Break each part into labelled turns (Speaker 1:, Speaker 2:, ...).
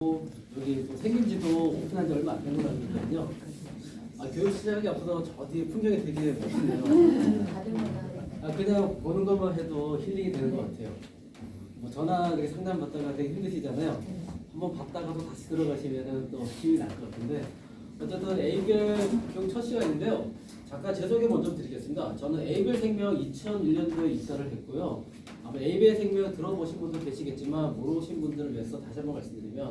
Speaker 1: 여기 또 생긴 지도 오픈한 지 얼마 안 된 거라고 그러거든요. 교육 시장이 앞서서 저 뒤에 풍경이 되게 멋있네요. 그냥 보는 것만 해도 힐링이 되는 것 같아요. 뭐 전화 상담 받다가 되게 힘드시잖아요. 한번 받다가도 다시 들어가시면 또 힘이 날 것 같은데, 어쨌든 에이벨 교육 첫 시간인데요. 잠깐 제 소개 먼저 드리겠습니다. 저는 에이벨 생명 2001년도에 입사를 했고요. 아마 에이벨 생명 들어보신 분들 계시겠지만 모르신 분들을 위해서 다시 한번 말씀드리면,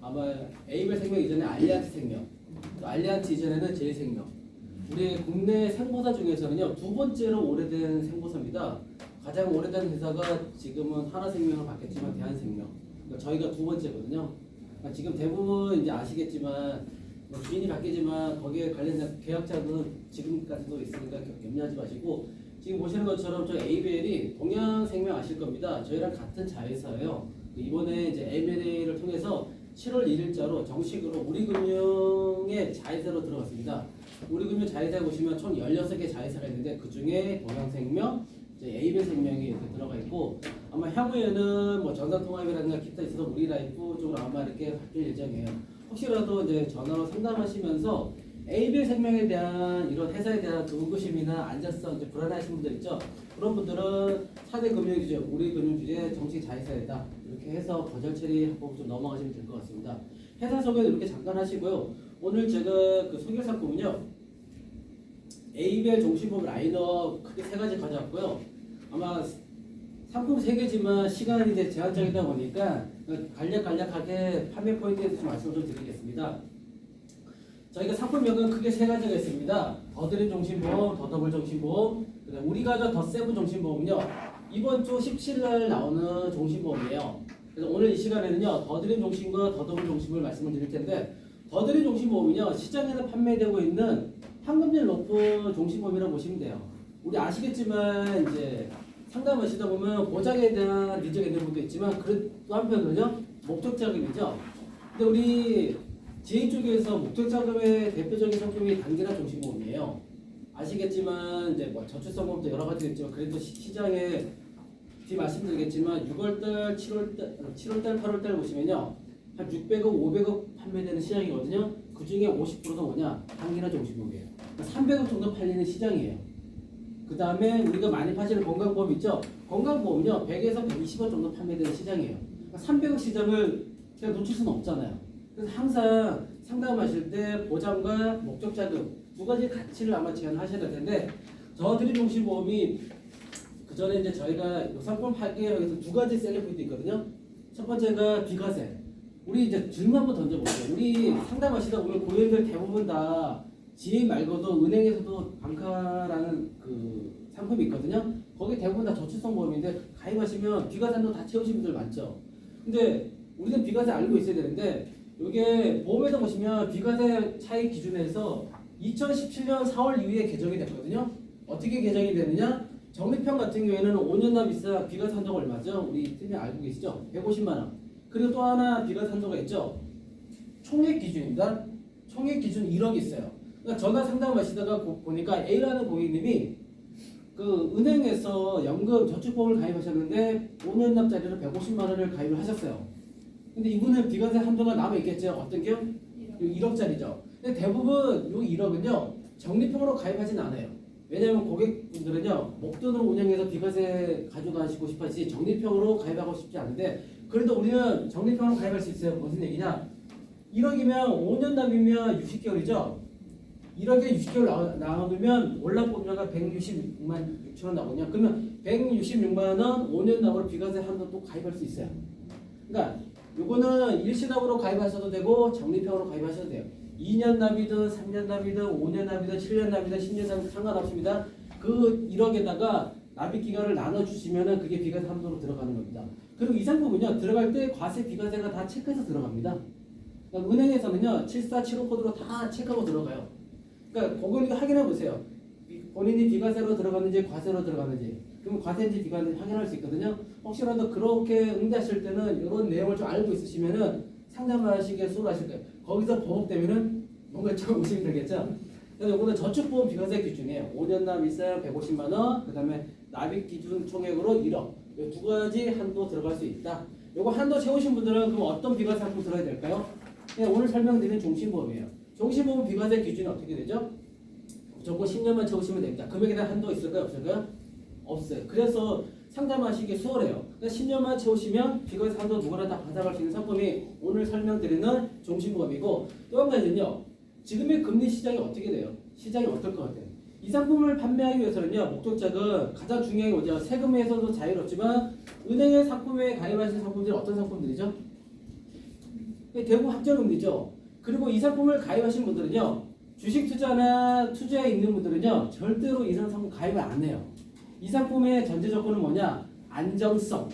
Speaker 1: 아마 에이벨 생명 이전에 알리안트 생명, 또 알리안트 이전에는 제일생명, 우리 국내 생보사 중에서는요 두 번째로 오래된 생보사입니다. 가장 오래된 회사가 지금은 하나생명을 받겠지만 대한생명, 그러니까 저희가 두 번째거든요. 그러니까 지금 대부분 이제 아시겠지만 주인이 바뀌지만 거기에 관련된 계약자들은 지금까지도 있으니까 염려하지 마시고, 지금 보시는 것처럼 저 에이벨이 동양생명 아실 겁니다. 저희랑 같은 자회사예요. 이번에 이제 M&A를 통해서 7월 1일자로 정식으로 우리금융의 자회사로 들어갔습니다. 우리금융 자회사에 보시면 총 16개 자회사가 있는데 그 중에 동양생명, 에이벨 생명이 이렇게 들어가 있고, 아마 향후에는 뭐 전산통합이라든가 기타 있어서 우리라이프 쪽으로 아마 이렇게 바뀔 예정이에요. 혹시라도 이제 전화로 상담하시면서 에이벨 생명에 대한 이런 회사에 대한 의구심이나 안전성, 이제 불안하신 분들 있죠. 그런 분들은 4대 금융주제, 우리금융주제 정식 자회사이다. 이렇게 해서 거절 처리하고 좀 넘어가시면 될 것 같습니다. 회사 소개는 이렇게 잠깐 하시고요. 오늘 제가 그 소개 상품은요, 에이벨 종신보험 라인업 크게 3가지 가져왔고요. 아마 상품 3개지만 시간이 이제 제한적이다 보니까 간략하게 판매 포인트에 대해서 말씀을 좀 드리겠습니다. 저희가 상품명은 크게 3가지가 있습니다. 더드림 종신보험, 더더블 종신보험, 그다음 우리가족 더세븐 종신보험은요 이번 주 17일 나오는 종신보험이에요. 그래서 오늘 이 시간에는요 더드림 종신과 더더블 종신보험을 말씀을 드릴 텐데, 더드림 종신보험은요 시장에서 판매되고 있는 황금률 높은 종신보험이라고 보시면 돼요. 우리 아시겠지만 이제 상담하시다 보면 보장에 대한 니즈가 있는 분도 있지만 또 한편으로는요 목적자금이죠. 근데 우리 지인 쪽에서 목적자금의 대표적인 상품이 단기나 종신보험이에요. 아시겠지만 이제 뭐 저축성보험도 여러 가지 있지만 그래도 시장에 뒤 말씀드리겠지만 6월달, 7월달, 8월달 보시면요 한 600억, 500억 판매되는 시장이거든요. 그 중에 50%가 뭐냐? 단기나 종신보험이에요. 그러니까 300억 정도 팔리는 시장이에요. 그 다음에 우리가 많이 파시는 건강보험 있죠? 건강보험은요 100에서 120억 정도 판매되는 시장이에요. 그러니까 300억 시장을 제가 놓칠 수는 없잖아요. 그래서 항상 상담하실 때 보장과 목적자금 두 가지 가치를 아마 제한하셔야 될 텐데, 저드림 종신보험이 그 전에 이제 저희가 상품 팔게요 해서 2가지 셀링 포인트 있거든요. 첫 번째가 비과세. 우리 이제 질문 한번 던져볼게요. 우리 상담하시다 보면 고객들 대부분 다 지인 말고도 은행에서도 방카라는 그 상품이 있거든요. 거기 대부분 다 저축성 보험인데 가입하시면 비과세도 다 채우신 분들 많죠. 근데 우리는 비과세 알고 있어야 되는데, 이게 보험에서 보시면 비과세 차익 기준에서 2017년 4월 이후에 개정이 됐거든요. 어떻게 개정이 되느냐? 적립형 같은 경우에는 5년 납 이상 비과세 한도가 얼마죠? 우리 팀이 알고 계시죠? 150만 원. 그리고 또 하나 비과세 한도가 있죠. 총액 기준입니다. 총액 기준 1억이 있어요. 그러니까 전화 상담하시다가 보니까 A라는 고객님이 그 은행에서 연금 저축보험을 가입하셨는데 5년 납자리로 150만 원을 가입을 하셨어요. 근데 이분은 비과세 한도가 남아 있겠죠. 어떤 게? 1억짜리죠. 근데 대부분 이 1억은요 적립형으로 가입하진 않아요. 왜냐하면 고객분들은요 목돈으로 운영해서 비과세 가져가시고 싶어 하지 적립형으로 가입하고 싶지 않은데, 그래도 우리는 적립형으로 가입할 수 있어요. 무슨 얘기냐? 1억이면 5년 납이면 60개월이죠. 1억에 60개월 나누면 월납보험료가 166만 6천 원 나오거든요. 그러면 166만 원 5년 납으로 비과세 한도 또 가입할 수 있어요. 그러니까 요거는 일시납으로 가입하셔도 되고 적립형으로 가입하셔도 돼요. 2년 납이든 3년 납이든 5년 납이든 7년 납이든 10년 납이든 상관없습니다. 그 1억에다가 납입 기간을 나눠주시면은 그게 비과세 한도로 들어가는 겁니다. 그리고 이 상품은요 들어갈 때 과세 비과세가 다 체크해서 들어갑니다. 그러니까 은행에서는요 7475 코드로 다 체크하고 들어가요. 그러니까 고객님이 확인해 보세요. 본인이 비과세로 들어갔는지 과세로 들어갔는지, 그럼 과세인지 비과세인지 확인할 수 있거든요. 혹시라도 그렇게 응대하실 때는 이런 내용을 좀 알고 있으시면은 상담하시기에 수월하실 거예요. 거기서 버벅되면은 뭔가 좀 의심이 들겠죠. 그래서 이거는 저축보험 비과세 기준이에요. 5년 납 이상 150만 원, 그 다음에 납입 기준 총액으로 1억. 이 2가지 한도 들어갈 수 있다. 요거 한도 채우신 분들은 그럼 어떤 비과세 상품 들어야 될까요? 네, 오늘 설명드린 종신보험이에요. 종신보험 비과세 기준이 어떻게 되죠? 무조건 10년만 채우시면 됩니다. 금액에 대한 한도 있을까요? 없을까요? 없어요. 그래서 상담하시기 수월해요. 그러니까 10년만 채우시면 비과세 한도 누구나 다 받아갈 수 있는 상품이 오늘 설명드리는 종신보험이고, 또 한 가지는요. 지금의 금리 시장이 어떻게 돼요? 시장이 어떨 것 같아요? 이 상품을 판매하기 위해서는요. 목적자가 가장 중요한 게 뭐죠? 세금에서도 자유롭지만 은행의 상품에 가입하시는 상품들이 어떤 상품들이죠? 대부분 확정금리죠. 그리고 이 상품을 가입하신 분들은요. 주식 투자나 투자에 있는 분들은요. 절대로 이런 상품 가입을 안 해요. 이 상품의 전제 조건은 뭐냐? 안정성을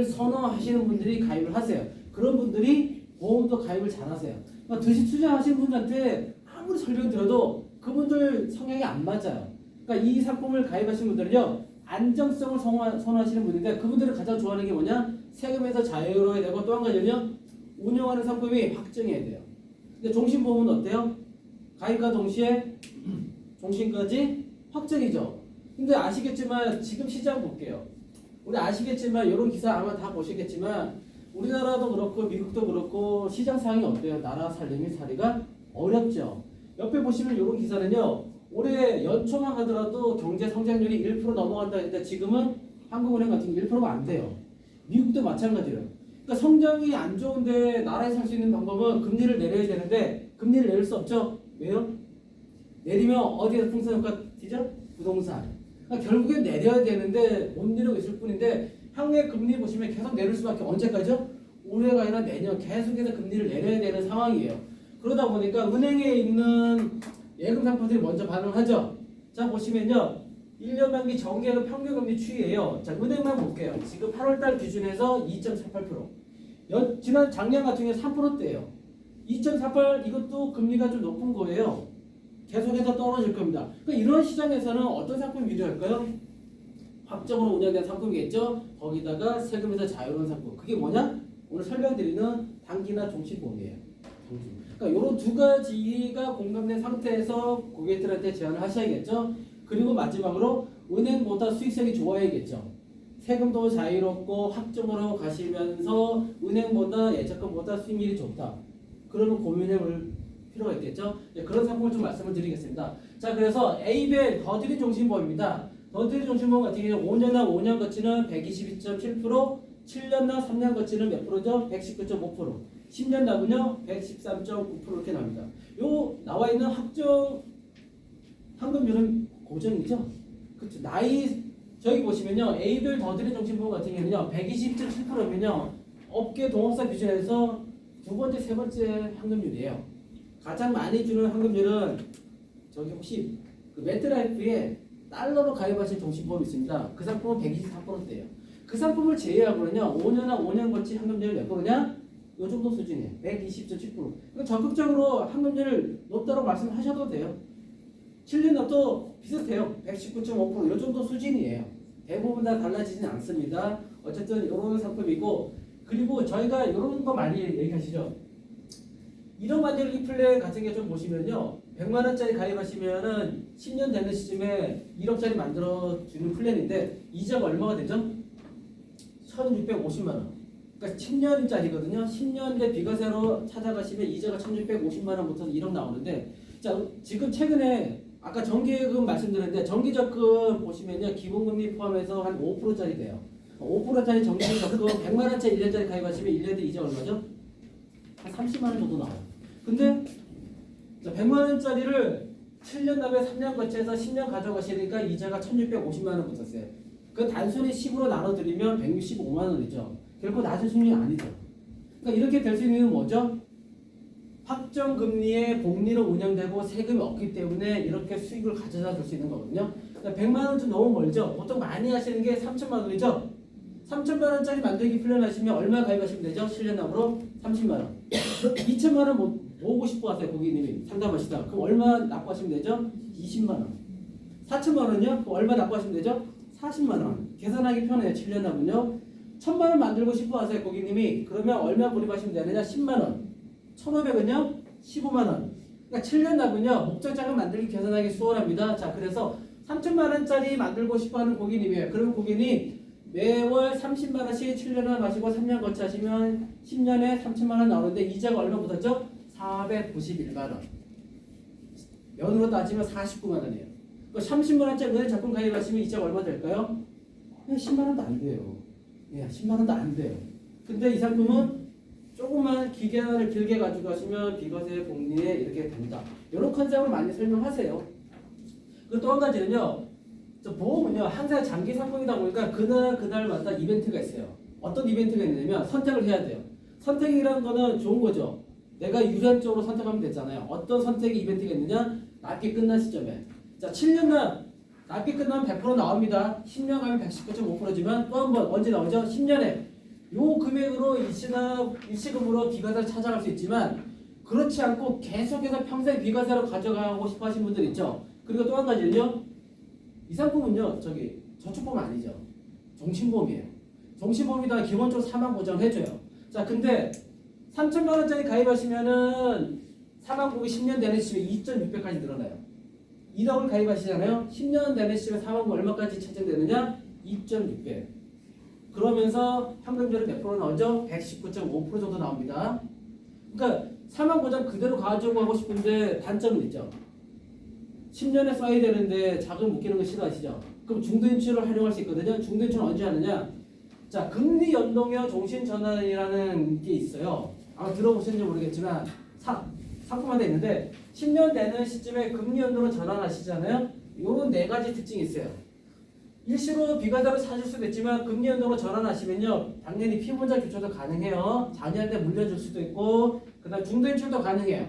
Speaker 1: 선호하시는 분들이 가입을 하세요. 그런 분들이 보험도 가입을 잘 하세요. 그러니까 주식 투자하시는 분들한테 아무리 설명드려도 그분들 성향이 안 맞아요. 그러니까 이 상품을 가입하신 분들은요. 안정성을 선호하시는 분인데 그분들을 가장 좋아하는 게 뭐냐? 세금에서 자유로워야 되고 또 한 가지는요. 운영하는 상품이 확정해야 돼요. 근데 종신보험은 어때요? 가입과 동시에 종신까지 확정이죠. 근데 아시겠지만 지금 시장 볼게요. 우리 아시겠지만 이런 기사 아마 다 보시겠지만 우리나라도 그렇고 미국도 그렇고 시장 상황이 어때요? 나라 살림이 살이가 어렵죠. 옆에 보시면 이런 기사는요. 올해 연초만 가더라도 경제 성장률이 1% 넘어간다 했는데 지금은 한국은행 같은 게 1%가 안 돼요. 미국도 마찬가지예요. 그러니까 성장이 안 좋은데 나라에 살 수 있는 방법은 금리를 내려야 되는데 금리를 내릴 수 없죠. 왜요? 내리면 어디에서 풍선 효과 튀죠? 부동산. 그러니까 결국엔 내려야 되는데 못 내리고 있을 뿐인데 향후에 금리 보시면 계속 내릴 수밖에 언제까지요? 올해가 아니라 내년 계속해서 금리를 내려야 되는 상황이에요. 그러다 보니까 은행에 있는 예금 상품들이 먼저 반응하죠. 자 보시면요. 1년 만기 정기예금 평균금리 추이예요. 자 은행만 볼게요. 지금 8월달 기준에서 2.48%. 지난 작년 같은 경우에 3%대예요. 2.48 이것도 금리가 좀 높은 거예요. 계속해서 떨어질 겁니다. 그러니까 이런 시장에서는 어떤 상품이 유리할까요? 확정으로 운영된 상품이겠죠. 거기다가 세금에서 자유로운 상품. 그게 뭐냐? 오늘 설명드리는 단기나 종신보험이에요. 그러니까 이런 두 가지가 공감된 상태에서 고객들한테 제안을 하셔야겠죠. 그리고 마지막으로 은행보다 수익성이 좋아야겠죠. 세금도 자유롭고 확정으로 가시면서 은행보다 예적금보다 수익률이 좋다. 그러면 고민해 볼 필요가 있겠죠. 네, 그런 상품을 좀 말씀을 드리겠습니다. 자, 그래서 A벨 더드리 종신보험입니다. 더드리 종신보험 같은 경우는 5년나 5년 거치는 122.7%, 7년나 3년 거치는 몇 프로죠? 119.5%, 10년 나군요 113.9% 이렇게 나옵니다. 요 나와 있는 확정 환급률은 고정이죠. 그렇죠. 나이 저기 보시면요. A별 더드리 종신보험 같은 경우는요. 120.7%면요. 업계 동업사 기준에서 두 번째, 세 번째 환급률이에요. 가장 많이 주는 환급률은 저기 혹시 그 매트라이프에 달러로 가입하신 종신보험이 있습니다. 그 상품은 124%대예요. 그 상품을 제외하고는요. 5년이나 5년 거치 환급률이 몇 프로냐? 요 정도 수준이에요. 120.7%. 그러니까 적극적으로 환급률을 높다고 말씀하셔도 돼요. 7년도 비슷해요. 119.5%. 요 정도 수준이에요. 대부분 다 달라지진 않습니다. 어쨌든 이런 상품이고 그리고 저희가 이런 거 많이 얘기하시죠. 1억 만들기 플랜 같은 게 좀 보시면요. 100만 원짜리 가입하시면은 10년 되는 시점에 1억짜리 만들어주는 플랜인데 이자가 얼마가 되죠? 1,650만 원. 그러니까 10년짜리거든요. 10년 대 비과세로 찾아가시면 이자가 1,650만 원부터 1억 나오는데 자 지금 최근에 아까 정기예금 말씀드렸는데 정기적금 보시면요. 기본금리 포함해서 한 5%짜리 돼요. 5%짜리 정기적금 100만 원짜리 1년짜리 가입하시면 1년 뒤 이자 얼마죠? 한 30만 원 정도 나와요. 근데 100만 원짜리를 7년 다음에 3년 거치해서 10년 가져가시니까 이자가 1,650만 원 붙었어요. 그 단순히 10으로 나눠드리면 165만 원이죠. 결코 낮은 수준이 아니죠. 그러니까 이렇게 될 수 있는 이유는 뭐죠? 확정금리에 복리로 운영되고 세금이 없기 때문에 이렇게 수익을 가져다 줄 수 있는 거거든요. 그러니까 100만 원 좀 너무 멀죠? 보통 많이 하시는 게 3천만 원이죠? 3천만 원짜리 만들기 플랜 하시면 얼마 가입하시면 되죠? 7년 납으로 30만 원. 2천만 원 모으고 싶어 하세요. 고객님이 상담하시다가. 그럼 얼마 납부하시면 되죠? 20만 원. 4천만 원요? 그럼 얼마 납부하시면 되죠? 40만 원. 계산하기 편해요. 7년 납은요. 1,000만 원 만들고 싶어 하세요. 고객님이. 그러면 얼마 불입하시면 되느냐? 10만 원. 1,500원요? 15만 원. 그러니까 7년 납은요. 목적자금 만들기 계산하기 수월합니다. 자, 그래서 3천만 원짜리 만들고 싶어 하는 고객님이에요. 그럼 고객님 매월 30만 원씩 7년을 마시고 3년 거치하시면 10년에 3천만 원 나오는데 이자가 얼마 붙었죠? 491만 원. 연으로 따지면 49만 원이에요. 30만 원짜리 은행 적금 가입하시면 이자가 얼마 될까요? 그냥 10만 원도 안 돼요. 예, 10만 원도 안 돼요. 근데 이 상품은 조금만 기간을 길게 가지고 가시면 비과세 복리에 이렇게 됩니다. 이런 컨셉을 많이 설명하세요. 그리고 또 한 가지는요. 보험은요. 항상 장기 상품이다 보니까 그날마다 이벤트가 있어요. 어떤 이벤트가 있냐면 선택을 해야 돼요. 선택이라는 거는 좋은 거죠. 내가 유리한쪽으로 선택하면 되잖아요. 어떤 선택이 이벤트가 있느냐? 납기 끝난 시점에. 자, 7년간 납기 끝나면 100% 나옵니다. 10년 가면 119.5%지만 또 한 번 언제 나오죠? 10년에 요 금액으로 일시금으로 비과세를 찾아갈 수 있지만 그렇지 않고 계속해서 평생 비과세로 가져가고 싶어 하시는 분들 있죠. 그리고 또 한 가지는요. 이 상품은요. 저축보험 아니죠. 종신보험이에요. 종신보험이다 기본적으로 사망 보장을 해줘요. 자, 근데 3천만 원짜리 가입하시면은 사망보험이 10년 되는 시점에 2.6배까지 늘어나요. 1억을 가입하시잖아요. 10년 되는 시점에 사망보험 얼마까지 책정되느냐? 2.6배. 그러면서 현금률은 몇 프로 나오죠? 119.5% 정도 나옵니다. 그러니까 사망보장 그대로 가지고 가고 싶은데 단점은 있죠. 10년에 써야 되는데 자금 묶이는 거 싫어하시죠? 그럼 중도인출을 활용할 수 있거든요. 중도인출은 언제 하느냐? 자, 금리 연동형 종신 전환이라는 게 있어요. 아마 들어보셨는지 모르겠지만 상품화되어 있는데 10년 되는 시점에 금리 연동으로 전환하시잖아요. 이런 네 가지 특징이 있어요. 일시로 비과세로 사실 수도 있지만 금리 연동으로 전환하시면요. 당연히 피문자 교체도 가능해요. 자녀한테 물려줄 수도 있고 그다음 중도인출도 가능해요.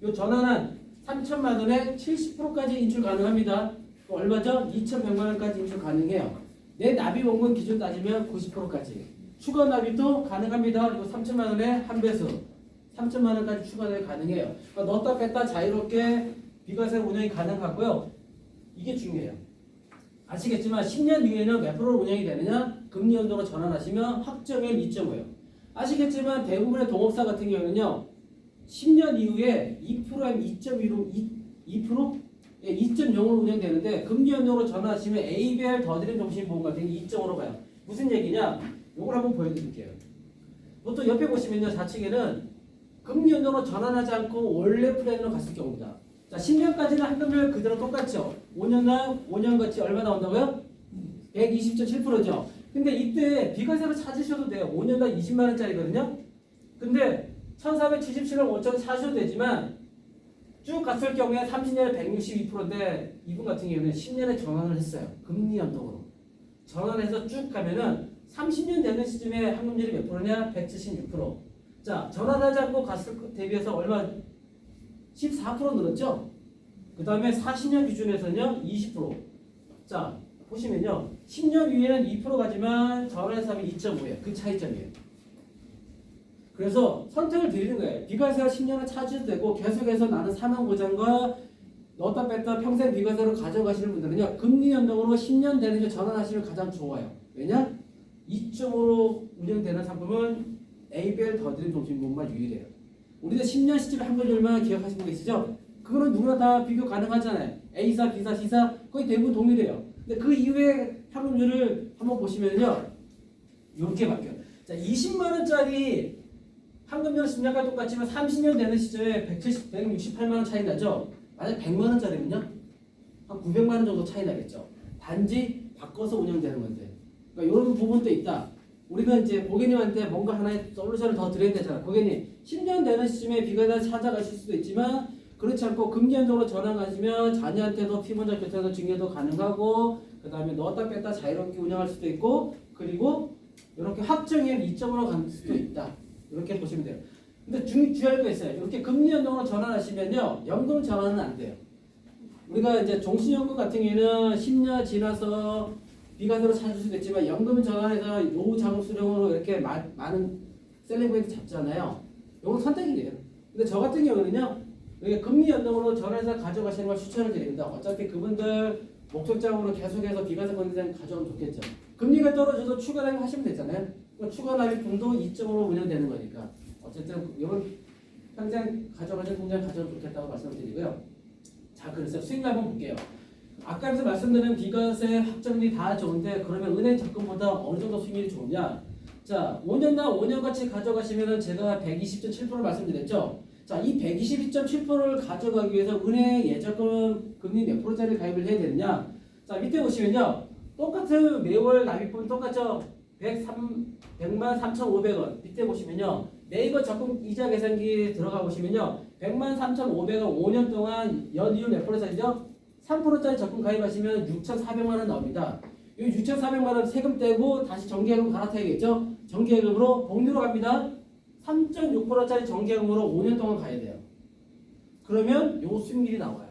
Speaker 1: 이 전환한 3천만 원에 70%까지 인출 가능합니다. 얼마죠? 2,100만 원까지 인출 가능해요. 내 납입 원금 기준 따지면 90%까지. 추가 납입도 가능합니다. 그리고 3천만 원에 한 배수. 3천만 원까지 추가 납입 가능해요. 그러니까 넣었다 뺐다 자유롭게 비과세 운영이 가능하고요. 이게 중요해요. 아시겠지만 10년 이후에는 몇 프로로 운영이 되느냐? 금리 연동으로 전환하시면 확정액 2.5예요. 아시겠지만 대부분의 동업사 같은 경우는요. 10년 이후에 2% 아니면 2.2로 2%? 예, 2.0으로 운영되는데 금리 연동으로 전환하시면 ABR 더드림 종신보험 같은 게 2.5로 가요. 무슨 얘기냐? 이걸 한번 보여드릴게요. 보통 옆에 보시면요. 좌측에는 금리 연동으로 전환하지 않고 원래 플랜으로 갔을 경우입니다. 자, 10년까지는 한금률 그대로 똑같죠. 5년 같이 얼마 나온다고요? 120.7%죠. 근데 이때 비과세로 찾으셔도 돼요. 5년당 20만 원짜리거든요. 근데 1477원 5천 사셔도 되지만 쭉 갔을 경우에 30년에 162%인데 이분 같은 경우는 10년에 전환을 했어요. 금리 연동으로. 전환해서 쭉 가면은 30년 되는 시점에 환급률이 몇 프로냐? 176%. 자, 전환하지 않고 갔을 때 대비해서 얼마? 14% 늘었죠? 그 다음에 40년 기준에서는요, 20%. 자, 보시면요, 10년 위에는 2% 가지만 전환해서 하면 2.5예요. 그 차이점이에요. 그래서 선택을 드리는 거예요. 비과세가 10년을 차지도 되고 계속해서 나는 사망보장과 넣었다 뺐다 평생 비과세로 가져가시는 분들은요. 금리 연동으로 10년 되는 게 전환하시면 가장 좋아요. 왜냐? 2.5로 운영되는 상품은 ABL 더드림 종신보험만 유일해요. 우리가 10년 시점에 환급률만 기억하시는 거 계시죠? 그거는 누구나 다 비교 가능하잖아요. A사, B사, C사 거의 대부분 동일해요. 근데 그 이후에 환급률을 한번 보시면요. 이렇게 바뀌어요. 자, 20만 원짜리 환급률 10년과 똑같지만 30년 되는 시점에 168만 원 차이 나죠? 만약 100만 원짜리면요? 한 900만 원 정도 차이 나겠죠? 단지 바꿔서 운영되는 건데. 그러니까 이런 부분도 있다. 우리가 이제 고객님한테 뭔가 하나의 솔루션을 더 드려야 되잖아. 고객님, 10년 되는 시점에 비과세를 찾아가실 수도 있지만 그렇지 않고 금리 연동으로 전환하시면 자녀한테도 피문자 교체도 증여도 가능하고 그 다음에 넣었다 뺐다 자유롭게 운영할 수도 있고 그리고 이렇게 확정액 2.5로 갈 수도 있다. 이렇게 보시면 돼요. 근데 주의할 거 있어요. 이렇게 금리 연동으로 전환하시면요. 연금 전환은 안 돼요. 우리가 이제 종신연금 같은 경우에는 10년 지나서 비과세로 찾을 수도 있지만 연금 전환해서 노후 자금 수령으로 이렇게 많은 셀링 포인트 잡잖아요. 이건 선택이에요. 근데 저 같은 경우는요. 이게 금리 연동으로 전환해서 가져가시는 걸 추천을 드립니다. 어차피 그분들 목적장으로 계속해서 비과세 권리금 가져오면 좋겠죠. 금리가 떨어져도 추가 납입 하시면 되잖아요. 추가 납입금도 2.5로 운영되는 거니까 어쨌든 이런 평생 가져가는 통장 가져오면 좋겠다고 말씀드리고요. 자, 그래서 수익률 한번 볼게요. 아까에서 말씀드린 비과세 확정률이 다 좋은데 그러면 은행 적금보다 어느 정도 수익률이 좋으냐? 자, 5년나 5년 같이 가져가시면은 제가 120.7% 말씀드렸죠. 자, 이 122.7%를 가져가기 위해서 은행 예적금 금리 몇 프로짜리 가입을 해야 되느냐? 자, 밑에 보시면요. 똑같은 매월 납입분 똑같죠? 100만 3,500원. 밑에 보시면요. 네이버 적금 이자 계산기 들어가 보시면요. 100만 3,500원 5년 동안 연이율 몇 프로짜리죠? 3%짜리 적금 가입하시면 6,400만 원 나옵니다. 이 6,400만 원 세금 떼고 다시 정기예금 갈아타야겠죠? 정기예금으로 복리로 갑니다. 3.6%짜리 정기예금으로 5년 동안 가야 돼요. 그러면 요 수익률이 나와요.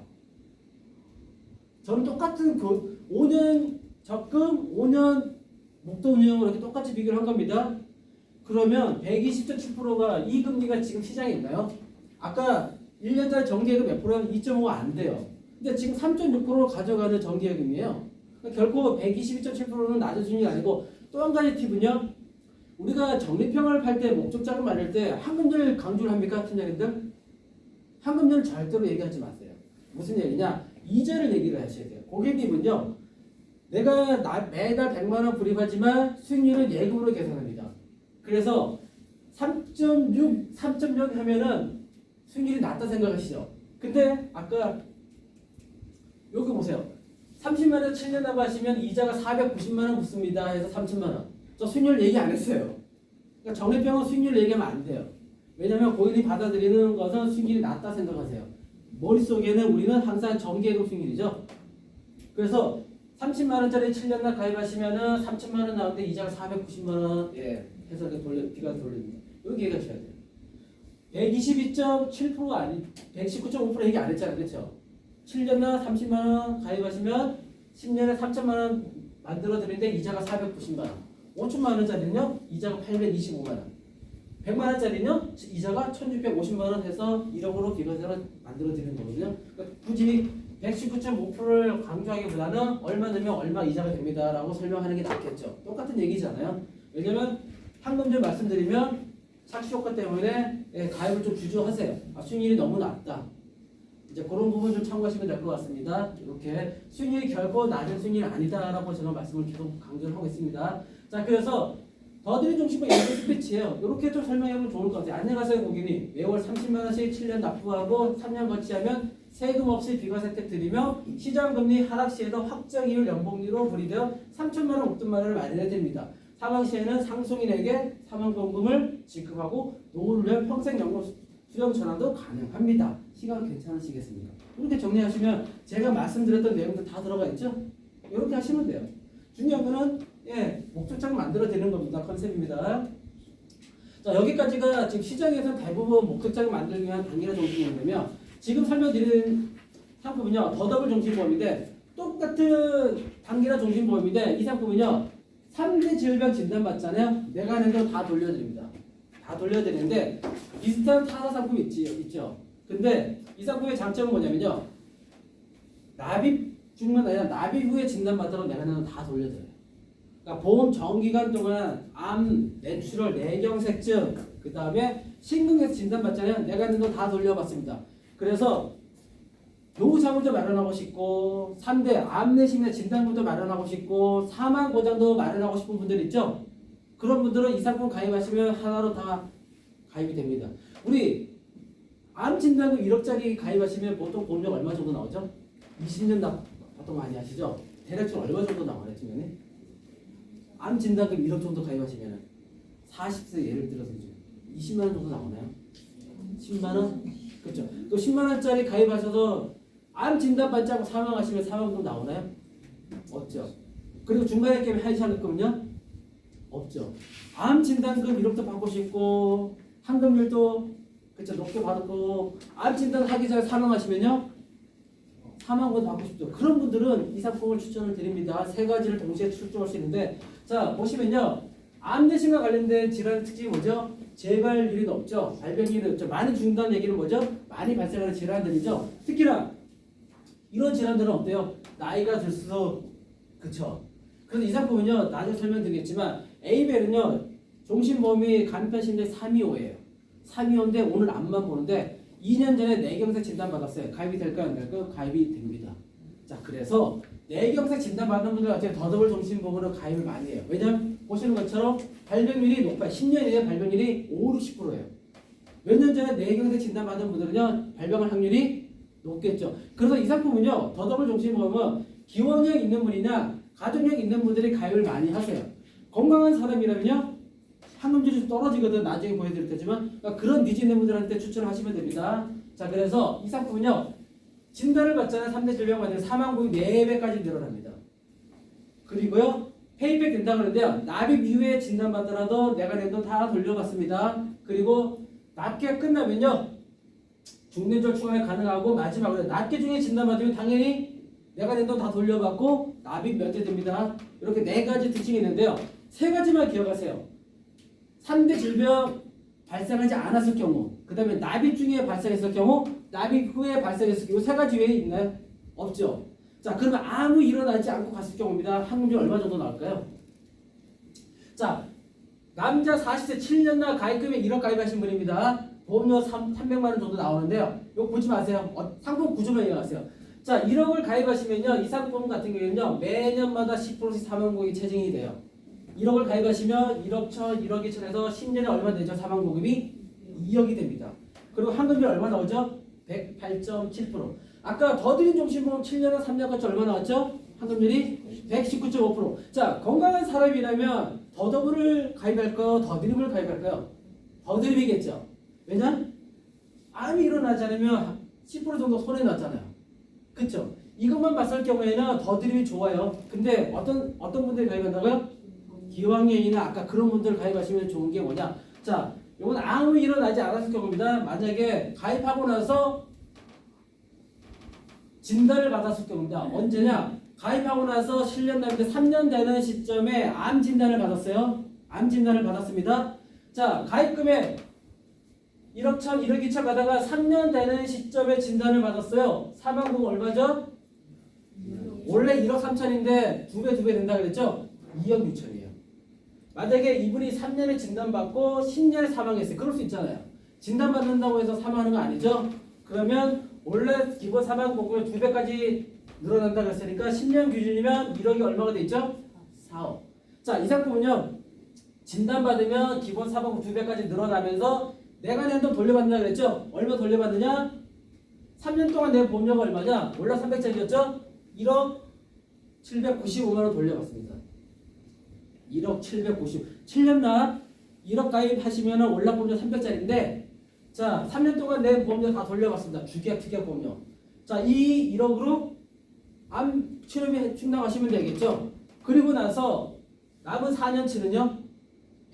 Speaker 1: 저는 똑같은 그 5년 적금, 5년 목돈운용으로 이렇게 똑같이 비교를 한 겁니다. 그러면 120.7%가 이 금리가 지금 시장에 있나요? 아까 1년짜리 정기예금 몇 프로는 2.5가 안 돼요. 근데 지금 3.6% 가져가는 정기예금이에요. 그러니까 결코 122.7%는 낮은 수익이 아니고 또 한 가지 팁은요. 우리가 적립형을 팔 때 목적자금 만들 때 현금률 강조를 합니까? 팀장님들? 현금률 절대로 얘기하지 마세요. 무슨 얘기냐? 이자를 얘기를 하셔야 돼요. 고객님은요. 내가 매달 100만 원 불입하지만 수익률은 예금으로 계산합니다. 그래서 3.6, 3.6 하면은 수익률이 낮다 생각하시죠? 근데 아까 여기 보세요. 30만 원 7년 나가시면 이자가 490만 원 붙습니다. 해서 3천만 원. 저 수익률 얘기 안 했어요. 그러니까 적립형은 수익률 얘기하면 안 돼요. 왜냐하면 고객이 받아들이는 것은 수익률이 낮다 생각하세요. 머릿속에는 우리는 항상 정기예금 수익률이죠. 그래서 30만 원짜리 7년날 가입하시면은 3천만 원 나오는데 이자가 490만 원 해서 비가 돌립니다. 여기 얘기하셔야 돼요. 122.7% 아니 119.5% 얘기 안 했잖아요. 그렇죠? 7년날 30만 원 가입하시면 10년에 3천만 원 만들어 드리는데 이자가 490만 원. 5천만 원짜리는요 이자가 825만 원. 100만 원짜리는요 이자가 1650만 원 해서 1억으로 비과세를 만들어 드리는 거거든요. 그러니까 굳이 119.5%를 강조하기보다는 얼마 넣으면 얼마 이자가 됩니다라고 설명하는 게 낫겠죠. 똑같은 얘기잖아요. 왜냐면 현금률 말씀드리면 착시 효과 때문에 가입을 좀 주저하세요. 수익률이 너무 낮다. 이제 그런 부분 좀 참고하시면 될 것 같습니다. 이렇게 수익률이 결코 낮은 수익률이 아니다라고 제가 말씀을 계속 강조를 하고 있습니다. 자, 그래서 더드림 중심의 연구 스피치예요. 이렇게 좀 설명하면 좋을 것 같아요. 안녕하세요 고객님. 매월 30만 원씩 7년 납부하고 3년 거치하면 세금 없이 비과세 혜택 드리며 시장금리 하락 시에도 확정이율 연봉리로 분리되어 3천만 원 목돈만을 마련해 드립니다. 사망 시에는 상속인에게 사망보험금을 지급하고 노후를 위한 평생연금 수령 전환도 가능합니다. 시간 괜찮으시겠습니까? 이렇게 정리하시면 제가 말씀드렸던 내용도 다 들어가 있죠? 이렇게 하시면 돼요. 중요한 거는 목적자금 만들어 드리는 겁니다. 컨셉입니다. 자, 여기까지가 지금 시장에서 대부분 목적자금 만들기 위한 단기화 종신보험이며 지금 설명드린 상품은요 더더블 종신보험인데 똑같은 단기화 종신보험인데 이 상품은요 3대 질병 진단 받잖아요. 내가 하는 거 다 돌려드립니다. 다 돌려드리는데 비슷한 타사 상품 있죠. 근데 이 상품의 장점은 뭐냐면요 납입 중만 아니라 납입 후에 진단 받으러 내가 하는 거 다 돌려드려요. 그러니까 보험 정기간 동안 암, 뇌출혈, 뇌경색증, 그 다음에 심근경색 진단 받잖아요. 내가 하는 거 다 돌려봤습니다. 그래서 노후자금도 마련하고 싶고 3대 암내심내 진단금도 마련하고 싶고 사망보장도 마련하고 싶은 분들 있죠? 그런 분들은 이 상품 가입하시면 하나로 다 가입이 됩니다. 우리 암 진단금 1억짜리 가입하시면 보통 보험료가 얼마 정도 나오죠? 20년 보통 많이 하시죠? 대략적으로 얼마 정도 나와요? 지금 암 진단금 1억 정도 가입하시면 40세 예를 들어서 20만 원 정도 나오나요? 10만 원? 그렇죠. 또 10만 원짜리 가입하셔서 암 진단 받지 않고 사망하시면 사망금 나오나요? 없죠. 그리고 중간에 깨면 하이샤르금은요? 없죠. 암 진단금 1억도 받고 싶고 환급률도 그렇죠 높게 받고 암 진단 하기 전에 사망하시면요? 사망금도 받고 싶죠. 그런 분들은 이 상품을 추천을 드립니다. 세 가지를 동시에 출동할 수 있는데 자 보시면요. 암내심과 관련된 질환의 특징이 뭐죠? 재발률이 높죠. 발병률이 높죠. 많이 죽는다는 얘기는 뭐죠? 많이 발생하는 질환들이죠. 특히나 이런 질환들은 어때요? 나이가 들수록 그쵸. 그래서 이 상품은요 나중에 설명드리겠지만 에이벨은요 종신보험이 간편심리 325예요. 325인데 오늘 암만 보는데 2년 전에 뇌경색 진단 받았어요. 가입이 될까요? 안 될까요? 가입이 됩니다. 자, 그래서 뇌경색 진단받는 분들 같은 더더블 정신보험으로 가입을 많이 해요. 왜냐면 보시는 것처럼 발병률이 높아요. 10년 이내 발병률이 5, 60%예요. 몇 년 전에 뇌경색 진단받은 분들은요, 발병할 확률이 높겠죠. 그래서 이 상품은요, 더더블 정신보험은 기원력 있는 분이나 가족력 있는 분들이 가입을 많이 하세요. 건강한 사람이라면요, 항암률이 좀 떨어지거든. 나중에 보여드릴 테지만, 그러니까 그런 니즈 있는 분들한테 추천을 하시면 됩니다. 자, 그래서 이 상품은요, 진단을 받잖아요. 3대 질병 받으면 사망폭이 4배까지 늘어납니다. 그리고요, 페이백 된다 그러는데요, 납입 이후에 진단받더라도 내가 낸 돈 다 돌려받습니다. 그리고 납기가 끝나면요, 중뇌절 추가가 가능하고, 마지막으로 납기 중에 진단받으면 당연히 내가 낸 돈 다 돌려받고 납입 면제됩니다. 이렇게 4가지 특징이 있는데요, 3가지만 기억하세요. 3대 질병 발생하지 않았을 경우, 그 다음에 납입 중에 발생했을 경우, 납입 후에 발생했을 경우, 3가지 외에 있나요? 없죠. 자, 그러면 아무 일어나지 않고 갔을 경우입니다. 확률이 얼마 정도 나올까요? 자, 남자 40세 7년 나 가입금액 1억 가입하신 분입니다. 보험료 300만 원 정도 나오는데요. 이거 보지 마세요. 상품 구조만 이해하세요. 자, 1억을 가입하시면요, 이 상품 같은 경우에는요, 매년마다 10%씩 사망보험이 체증이 돼요. 1억을 가입하시면 1억 1천, 1억 2천에서 10년에 얼마 되죠? 사망보험이 2억이 됩니다. 그리고 환급이 얼마 나오죠? 108.7%. 아까 더드림 정신보험 7년에 3년까지 얼마 나왔죠? 환급률이 119.5%. 자, 건강한 사람이라면 더더블을 가입할까요? 더드림을 가입할까요? 더드림이겠죠. 왜냐? 암이 일어나지 않으면 10% 정도 손해 났잖아요. 그쵸? 이것만 봤을 경우에는 더드림이 좋아요. 근데 어떤 분들이 가입한다고요? 기왕년이나 아까 그런 분들 가입하시면 좋은 게 뭐냐? 자, 이건 아무 일어나지 않았을 경우입니다. 만약에 가입하고 나서 진단을 받았을 경우입니다. 언제냐? 가입하고 나서 실년납인데 3년 되는 시점에 암 진단을 받았어요. 암 진단을 받았습니다. 자, 가입금액 1억 1천, 1억 2천 가다가 3년 되는 시점에 진단을 받았어요. 사망보험 얼마죠? 원래 1억 3천인데 2배 된다 그랬죠? 2억 6천이에요. 만약에 이분이 3년에 진단받고 10년에 사망했어요. 그럴 수 있잖아요. 진단받는다고 해서 사망하는 거 아니죠? 그러면 원래 기본 사망보험을 2배까지 늘어난다 그랬으니까 10년 기준이면 1억이 얼마가 돼 있죠? 4억. 자, 이 상품은요, 진단받으면 기본 사망보험 2배까지 늘어나면서 내가 낸 돈 돌려받는다 그랬죠? 얼마 돌려받느냐? 3년 동안 내 보험료가 얼마냐? 원래 300짜리였죠? 1억 795만 원 돌려받습니다. 1억 790. 7년 납 1억 가입하시면 월납보험료 300짜리인데, 자, 3년 동안 내 보험료 다 돌려받습니다. 주기약, 특약 보험료. 자, 이 1억으로 암 치료비 충당하시면 되겠죠? 그리고 나서 남은 4년치는요,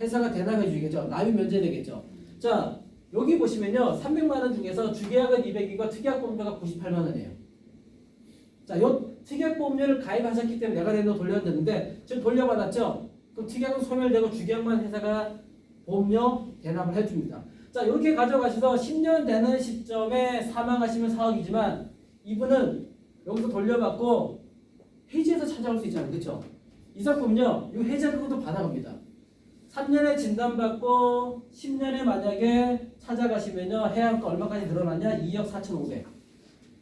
Speaker 1: 회사가 대납해 주겠죠? 납입 면제되겠죠? 자, 여기 보시면요, 300만 원 중에서 주계약은 200이고 특약 보험료가 98만 원이에요. 자, 요 특약 보험료를 가입하셨기 때문에 내가 낸 돈 돌려줬는데 지금 돌려받았죠? 그럼 특약은 소멸되고 주계약만 회사가 보험료 대납을 해줍니다. 자, 이렇게 가져가셔서 10년 되는 시점에 사망하시면 4억이지만 이분은 여기서 돌려받고 해지해서 찾아올 수 있잖아요. 그렇죠? 이 상품은요, 이 해지하는 것도 받아갑니다. 3년에 진단받고 10년에 만약에 찾아가시면요, 해안가 얼마까지 늘어나냐? 2억 4,500.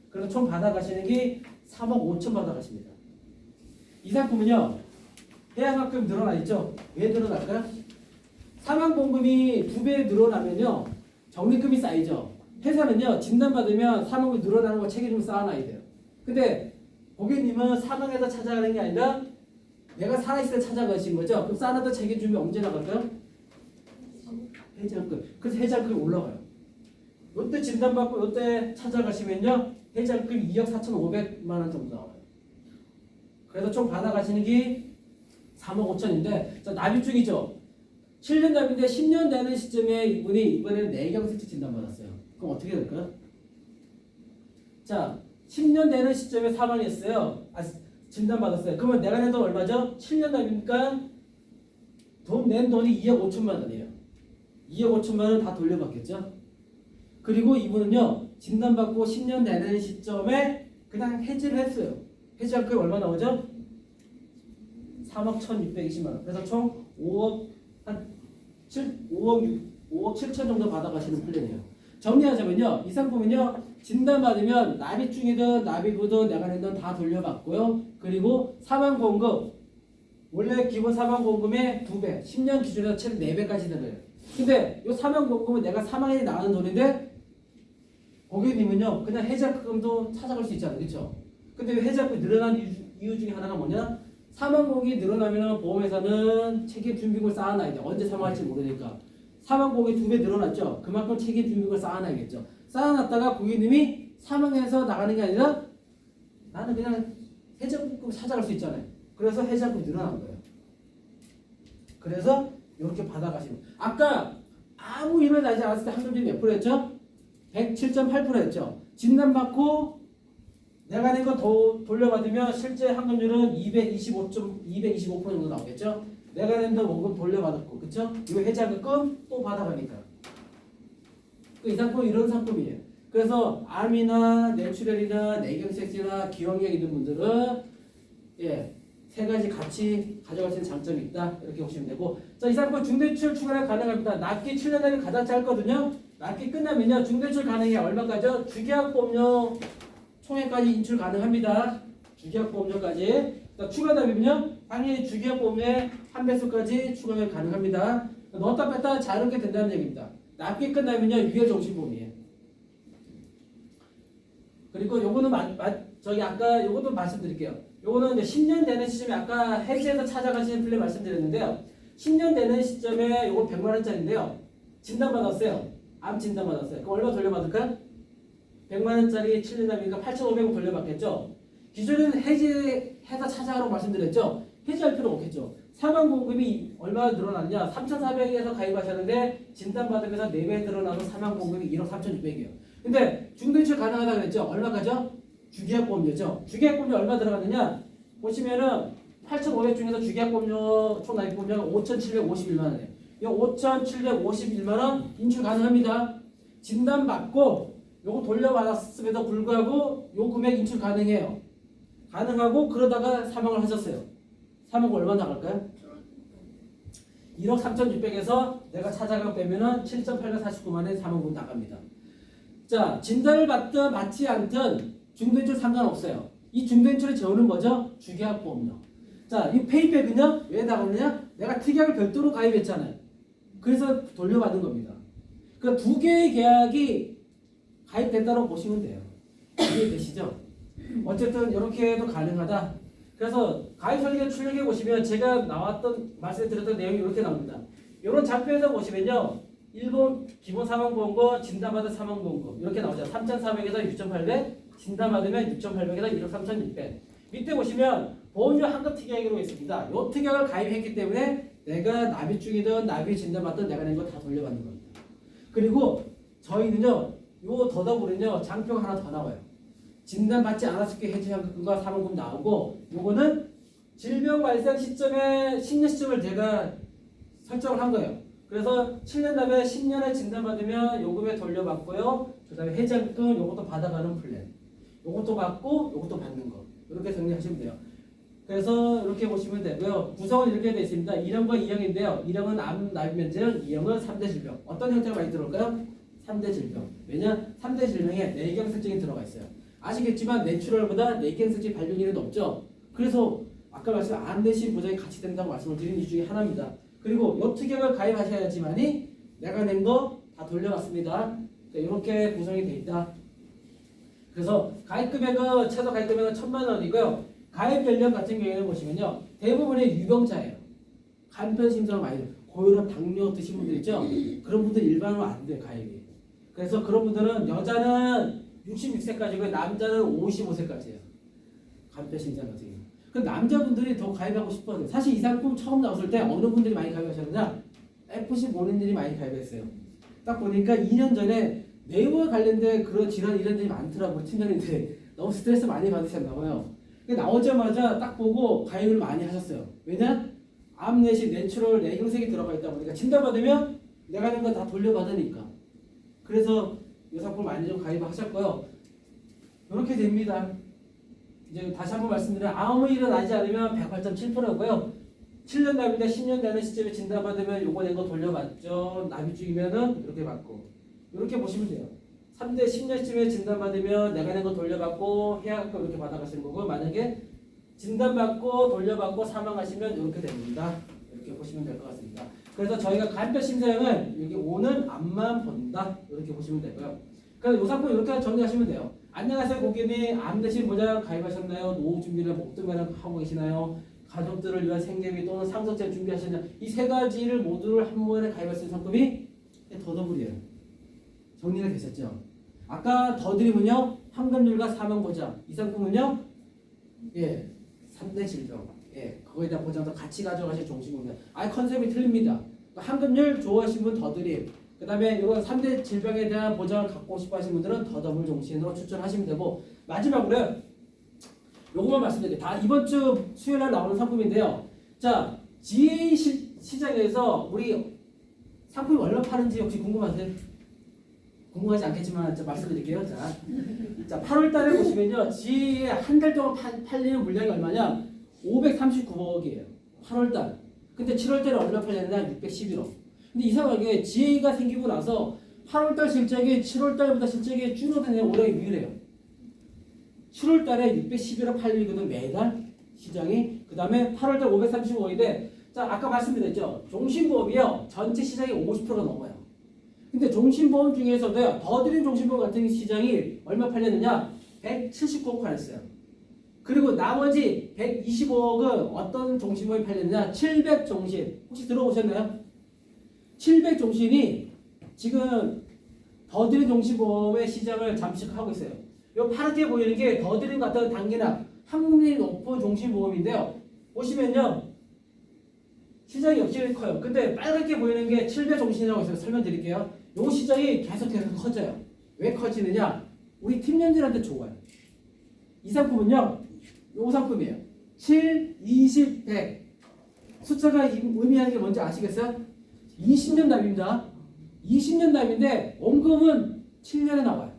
Speaker 1: 그래서 총 받아가시는 게 3억 5천 받아가십니다. 이 상품은요, 해양학금 늘어나 있죠? 왜 늘어날까요? 사망보험금이 2배 늘어나면요, 적립금이 쌓이죠. 회사는요, 진단받으면 사망금이 늘어나는 거 책임을 쌓아놔야 돼요. 근데 고객님은 사망해서 찾아가는 게 아니라 내가 살아있을 때 찾아가신 거죠? 그럼 쌓아놨던 책임주면 언제 나갈까요? 해지한금. 그래서 해지한금이 올라가요. 요때 진단받고 요때 찾아가시면요, 해지한금이 2억 4,500만 원 정도 나와요. 그래서 총 받아가시는 게 3억 5천인데, 자, 납입 중이죠. 7년 납인데 10년 되는 시점에 이분이 이번에는 뇌경색체 진단받았어요. 그럼 어떻게 될까요? 자, 10년 되는 시점에 사망했어요. 진단받았어요. 그러면 내가 낸 돈 얼마죠? 7년 납이니까 낸 돈이 2억 5천만 원이에요. 2억 5천만 원 다 돌려받겠죠? 그리고 이분은요, 진단받고 10년 되는 시점에 그냥 해지를 했어요. 해지할 게 얼마 나오죠? 3억 1,620만 원. 그래서 총 5억 7천 정도 받아가시는 플랜이에요. 정리하자면요. 이 상품은요. 진단받으면 납입중이든 납입후든 내가 낸 돈 다 돌려받고요. 그리고 사망보험금 원래 기본 사망보험금의 2배 10년 기준에서 최대 4배까지 들어요. 근데 이 사망보험금은 내가 사망에 나가는 돈인데 고객님은요. 그냥 해지약금도 찾아갈 수 있잖아요. 그렇죠? 근데 왜 해지약금이 늘어난 이유 중에 하나가 뭐냐? 사망보험이 늘어나면 보험회사는 책임 준비금을 쌓아놔야 돼. 언제 사망할지 모르니까. 사망보험이 2배 늘어났죠. 그만큼 책임 준비금을 쌓아놔야겠죠. 쌓아놨다가 고객님이 사망해서 나가는 게 아니라 나는 그냥 해지약금 찾아갈 수 있잖아요. 그래서 해지약금이 늘어난 거예요. 그래서 이렇게 받아가시면 아까 아무 일이 나지 않았을 때 환급률이 몇 프로였죠? 107.8%였죠. 진단받고 내가 낸 거 돌려받으면 실제 환급률은 225% 정도 나오겠죠? 내가 낸 돈 원금 돌려받았고, 그쵸? 이거 해지하게끔 또 받아가니까. 이 상품은 이런 상품이에요. 그래서 암이나 뇌출혈이나 뇌경색이나 기형이 있는 분들은 예, 세 가지 같이 가져갈 수 있는 장점이 있다. 이렇게 보시면 되고. 자, 이 상품 중대출 추가가 가능합니다. 납기 7년 단위 가장 짧거든요. 납기 끝나면요. 중대출 가능해. 얼마까지요? 주계약보험료 총액까지 인출 가능합니다. 주계약보험료까지. 추가 납입은요. 당연히 주계약보험의 한 배수까지 추가가 가능합니다. 넣었다 뺐다 자유롭게 된다는 얘기입니다. 납기 끝나면요. 유혈정신보험이에요. 그리고 요거는 저기 아까 요것도 말씀드릴게요. 요거는 이제 10년 되는 시점에 아까 해지에서 찾아가시는 플랜 말씀드렸는데요. 10년 되는 시점에 요거 100만 원짜리인데요. 진단받았어요. 암 진단받았어요. 그럼 얼마 돌려받을까요? 100만 원짜리 7년 남이니까 8,500원 돌려받겠죠. 기존에는 해지해서 찾아가라고 말씀드렸죠. 해지할 필요 없겠죠. 사망보험금이 얼마나 늘어났냐? 3,400에서 가입하셨는데 진단받으면서 4배 늘어나서 사망보험금이 1억 3,600이에요. 근데 중대출 가능하다고 그랬죠. 얼마까죠? 주계약보험료죠. 주계약보험료 얼마 들어갔느냐? 보시면은 8,500 중에서 주계약보험료 총 납입보험료가 5,751만 원이에요. 이 5,751만 원 인출 가능합니다. 진단받고 요거 돌려받았음에도 불구하고 요 금액 인출 가능해요. 가능하고 그러다가 사망을 하셨어요. 사망 얼마 나갈까요? 1억 3,600에서 내가 찾아가 빼면은 7,849만 원에 사망금 나갑니다. 자, 진단을 받든 받지 않든 중대출 상관없어요. 이 중대출을 재우는 거죠? 주계약보험료. 자, 이 페이백은요? 왜 나가느냐? 내가 특약을 별도로 가입했잖아요. 그래서 돌려받은 겁니다. 그 두 개의 계약이 가입됐다고 보시면 돼요. 이해되시죠? 어쨌든 이렇게 해도 가능하다. 그래서 가입 설계 출력해 보시면 제가 나왔던 말씀드렸던 내용이 이렇게 나옵니다. 이런 장표에서 보시면요. 일본 기본 사망보험금, 진단받은 사망보험금 이렇게 나오죠. 3,400에서 6,800, 진단받으면 6,800에서 1억 3,600. 밑에 보시면 보험료 환급 특약으로 있습니다. 이 특약을 가입했기 때문에 내가 납입 중이든 납입 진단받든 내가 낸 거 다 돌려받는 겁니다. 그리고 저희는요. 요 더더불은요. 장표가 하나 더 나와요. 진단받지 않았을 때 해지환급금과 사망금 나오고 요거는 질병 발생 시점에 10년 시점을 제가 설정을 한 거예요. 그래서 7년 다음에 10년에 진단받으면 요금에 돌려받고요. 그 다음에 해지환급금 요것도 받아가는 플랜. 요것도 받고 요것도 받는 거. 이렇게 정리하시면 돼요. 그래서 이렇게 보시면 되고요. 구성은 이렇게 되어 있습니다. 1형과 2형인데요. 1형은 암 납입 면제형, 2형은 3대 질병. 어떤 형태가 많이 들어올까요? 3대 질병. 왜냐? 3대 질병에 뇌경색증이 들어가 있어요. 아시겠지만 뇌출혈보다 뇌경색증 발병률이 높죠. 그래서 아까 말씀드린 암 대신 보장이 같이 된다고 말씀을 드린 이유 중에 하나입니다. 그리고 요 특약을 가입하셔야지만이 내가 낸 거 다 돌려받습니다. 이렇게 구성이 되어 있다. 그래서 가입 금액은 최소 가입 금액은 1,000만 원이고요. 가입 연령 같은 경우에는 보시면요. 대부분의 유병자예요. 간편 심사가 많이 돼요. 고혈압, 당뇨 드신 분들 있죠? 그런 분들 일반으로 안 돼요, 가입이. 그래서 그런 분들은 여자는 66세까지고 남자는 55세까지예요. 간편 심사 같은 경우. 그 남자분들이 더 가입하고 싶어요. 사실 이 상품 처음 나왔을 때 어느 분들이 많이 가입하셨느냐? FC 본인들이 많이 가입했어요. 딱 보니까 2년 전에 뇌와 관련된 그런 질환 이런들이 많더라고요. 팀장님들 너무 스트레스 많이 받으셨나 봐요. 나오자마자 딱 보고 가입을 많이 하셨어요. 왜냐? 암 내시 뇌출혈 뇌경색이 들어가 있다 보니까 진단받으면 내가 하는 거 다 돌려받으니까. 그래서 이 상품 많이 좀 가입을 하셨고요. 이렇게 됩니다. 이제 다시 한번 말씀드리면 아무 일은 나지 않으면 108.7%고요. 7년 납입니다. 10년 되는 시점에 진단받으면 요거 낸 거 돌려받죠. 납입 중이면은 이렇게 받고 이렇게 보시면 돼요. 3대 10년쯤에 진단받으면 내가 낸 거 돌려받고 해약금 이렇게 받아가시는 거고, 만약에 진단받고 돌려받고 사망하시면 이렇게 됩니다. 이렇게 보시면 될 것 같습니다. 그래서 저희가 간편심사형은 여기 오는 암만 본다 이렇게 보시면 되고요. 그래서 요 상품 이렇게 정리하시면 돼요. 안녕하세요 고객님, 암 대신 보장 가입하셨나요? 노후 준비를 목돈매랑 하고 계시나요? 가족들을 위한 생계비 또는 상속세 준비하셨나요? 이 세 가지를 모두를 한 번에 가입할 수 있는 상품이 더더블이에요. 정리가 되셨죠? 아까 더드림은요 황금률과 사망보장, 이 상품은요 3대 질병, 그거에 대한 보장도 같이 가져가실 종신금입니다. 아예 컨셉이 틀립니다. 황금률 좋아하시는 분 더드림, 그 다음에 이런 3대 질병에 대한 보장을 갖고 싶어 하시는 분들은 더더블 종신으로 추천하시면 되고, 마지막으로 요것만 말씀드릴게요. 다 이번 주 수요일 날 나오는 상품인데요. 자, GA 시장에서 우리 상품이 얼마 파는지 혹시 궁금하세요? 궁금하지 않겠지만 말씀드릴게요. 자 8월 달에 보시면요. GA에 한 달 동안 팔리는 물량이 얼마냐? 539억이에요. 8월 달. 근데 7월 달에 얼마 팔렸냐? 611억. 근데 이상하게 GA가 생기고 나서 8월 달 실적이 7월 달보다 실적이 줄어드는 올해 유일해요. 7월 달에 611억 팔리거든 매달 시장이. 그 다음에 8월 달 535억인데, 자 아까 말씀드렸죠. 종신보험이요. 전체 시장이 50%가 넘어요. 근데 종신보험 중에서도요, 더드림 종신보험 같은 시장이 얼마 팔렸느냐? 179억 팔렸어요. 그리고 나머지 125억은 어떤 종신보험이 팔렸느냐? 700종신. 혹시 들어보셨나요? 700종신이 지금 더드림 종신보험의 시장을 잠식하고 있어요. 요 파랗게 보이는 게 더드림 같은 단기나 확률이 높은 종신보험인데요. 보시면요. 시장이 역시 커요. 근데 빨갛게 보이는 게 700종신이라고 있어요. 설명드릴게요. 요 시장이 계속해서 커져요. 왜 커지느냐? 우리 팀장들한테 좋아요. 이 상품은요. 요 상품이에요. 7, 20, 100. 숫자가 의미하는 게 뭔지 아시겠어요? 20년 납입니다. 20년 납인데 원금은 7년에 나와요.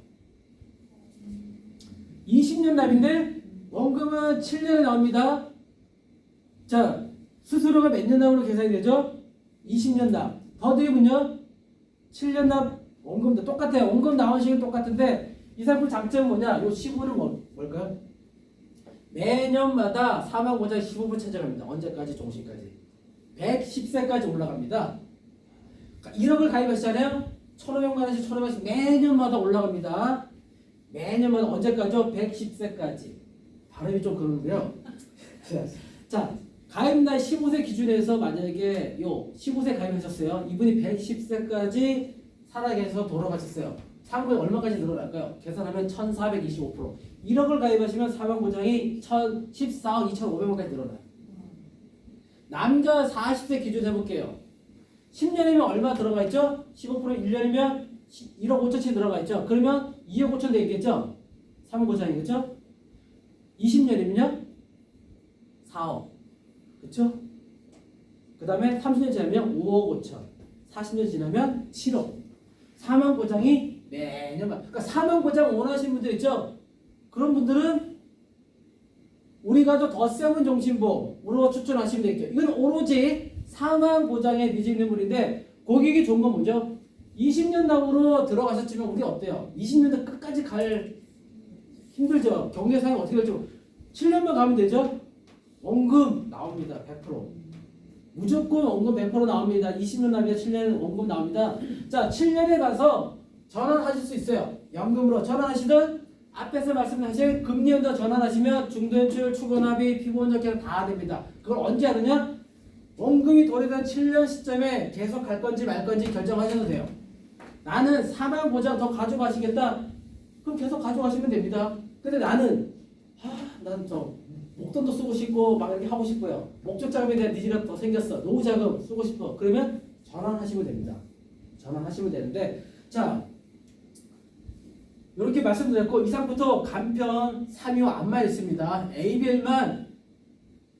Speaker 1: 20년 납인데 원금은 7년에 나옵니다. 자, 수수료가 몇 년 납으로 계산이 되죠? 20년 납. 더드림은요? 7년 납 원금도 똑같아요. 원금 나온 식은 똑같은데 이 상품 장점은 뭐냐? 요 15는 뭘까요? 매년마다 사망보장 15% 체정합니다. 언제까지? 종신까지. 110세까지 올라갑니다. 1억을 가입하시잖아요. 1,500만 원씩 1,500만 원씩 매년마다 올라갑니다. 매년마다 언제까지요? 110세까지. 발음이 좀 그러는데요. 자, 가입 나이 15세 기준에서 만약에 요 15세 가입하셨어요. 이분이 110세까지 살아계셔서 돌아가셨어요. 상금이 얼마까지 늘어날까요? 계산하면 1425%. 1억을 가입하시면 사망보장이 14억 2,500만까지 늘어나요. 남자 40세 기준 해볼게요. 10년이면 얼마 들어가 있죠? 15% 1년이면 1억 5천치 들어가 있죠? 그러면 2억 5천 되겠죠? 사망보장이겠죠? 20년이면요? 4억. 그쵸? 그 다음에 30년 지나면 5억 5천. 40년 지나면 7억. 사망보장이 매년, 그러니까 사망보장 원하시는 분들 있죠? 그런 분들은 우리가 더 세운 종신보험으로 추천하시면 되겠죠. 이건 오로지 사망보장에 니즈 있는 분인데, 고객이 좋은 건 뭐죠? 20년 납으로 들어가셨지만 우리 어때요? 20년도 끝까지 갈 힘들죠? 경제 상황이 어떻게 될지. 7년만 가면 되죠? 원금 나옵니다. 100%. 무조건 원금 100% 나옵니다. 20년 납이나 7년 원금 나옵니다. 자, 7년에 가서 전환하실 수 있어요. 연금으로 전환하시든 앞에서 말씀하신 금리연도 전환하시면 중도연출, 추가납입, 피보험적격 다 됩니다. 그걸 언제 하느냐? 원금이 도래된 7년 시점에 계속 갈 건지 말 건지 결정하셔도 돼요. 나는 사망보장 더 가져가시겠다? 그럼 계속 가져가시면 됩니다. 근데 나는 난 좀 목돈도 쓰고 싶고 막 이렇게 하고 싶고요. 목적 자금에 대한 니즈가 더 생겼어. 노후 자금 쓰고 싶어. 그러면 전환하시면 됩니다. 전환하시면 되는데, 자, 이렇게 말씀드렸고 이상부터 간편 3위 안만 있습니다. ABL만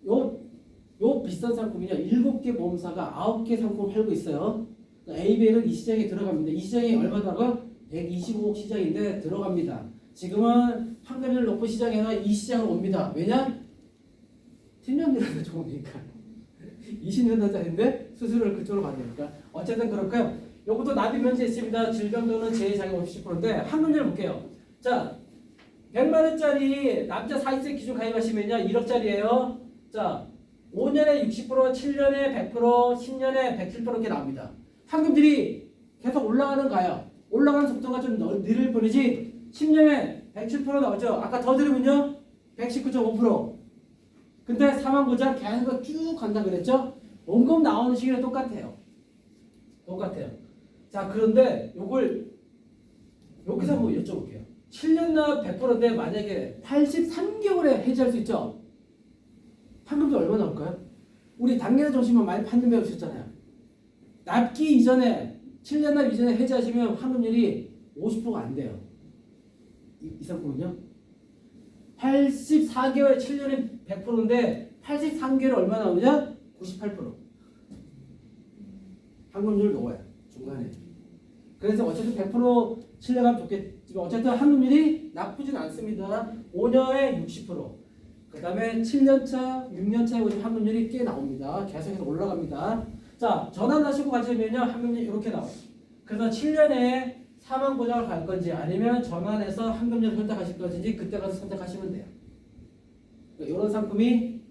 Speaker 1: 요 비싼 상품이요. 7개 보험사가 9개 상품을 팔고 있어요. ABL은 이 시장에 들어갑니다. 이 시장이 얼마다가 125억 시장인데 들어갑니다. 지금은 환급률 높은 시장에서 이 시장으로 옵니다. 왜냐? 팀장들한테 좋으니까. 20년 전짜리인데 수수료를 그쪽으로 받으니까. 어쨌든 그렇고요. 요것도 납입 면제 있습니다. 질병 또는 재해자격 50%인데 환급률 볼게요. 자, 100만 원짜리 남자 40세 기준 가입하시면요 1억짜리예요. 자, 5년에 60%, 7년에 100%, 10년에 107% 이렇게 나옵니다. 환급률이 계속 올라가는가요? 올라가는 속도가 좀 느릴 뿐이지 10년에 107% 나오죠. 아까 더 들으면요 119.5%. 근데 사망보장 계속 쭉 간다 그랬죠? 원금 나오는 시기는 똑같아요. 똑같아요. 자, 그런데 요걸 여기서 한번 여쭤볼게요. 7년 납 100%인데 만약에 83개월에 해지할 수 있죠? 환급이 얼마 나올까요? 우리 당연한 정신만 많이 판단 배우셨잖아요. 납기 이전에 7년 납 이전에 해지하시면 환급률이 50%가 안 돼요. 이 상품은요? 84개월 7년에 100%인데 83개월 얼마 나오냐? 98%. 환급률 높아요. 중간에. 그래서 어쨌든 100% 신뢰감 좋겠지만 어쨌든 환급률이 나쁘진 않습니다. 5년에 60%. 그 다음에 7년차, 6년차에 오시면 환급률이 꽤 나옵니다. 계속해서 올라갑니다. 자, 전환하시고 가시면요 환급률이 이렇게 나와요. 그래서 7년에 사망보장을 갈 건지 아니면 전환해서 환급률을 선택하실 건지 그때 가서 선택하시면 돼요. 이런 상품이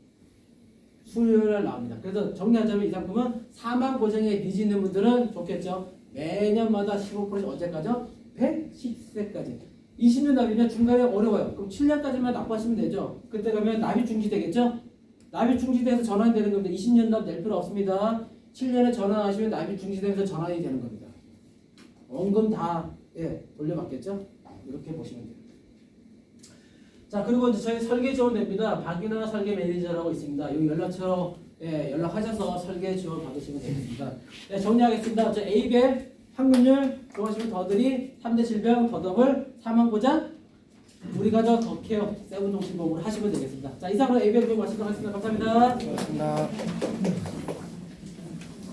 Speaker 1: 수요일날 나옵니다. 그래서 정리하자면 이 상품은 사망보장에 니즈 있는 분들은 좋겠죠. 매년마다 15%씩 언제까지요? 110세까지. 20년 납이면 중간에 어려워요. 그럼 7년까지만 납부하시면 되죠. 그때 가면 납입 중지되겠죠? 납입 중지돼서 전환이 되는 겁니다. 20년 납 낼 필요 없습니다. 7년에 전환하시면 납입 중지되면서 전환이 되는 겁니다. 원금 다 돌려받겠죠? 이렇게 보시면 돼요. 자, 그리고 이제 저희 설계 지원 됩니다. 박윤아 설계 매니저라고 있습니다. 여기 연락처로 연락하셔서 설계 지원 받으시면 되겠습니다. 네, 정리하겠습니다. 저 A별 환급률 좋아하시면 더들이 3대 질병 더더블 사망보장 우리 가족 더케어 세븐종신보험으로 하시면 되겠습니다. 자, 이상으로 A별 교육 마치도록 하겠습니다. 감사합니다.
Speaker 2: 고맙습니다.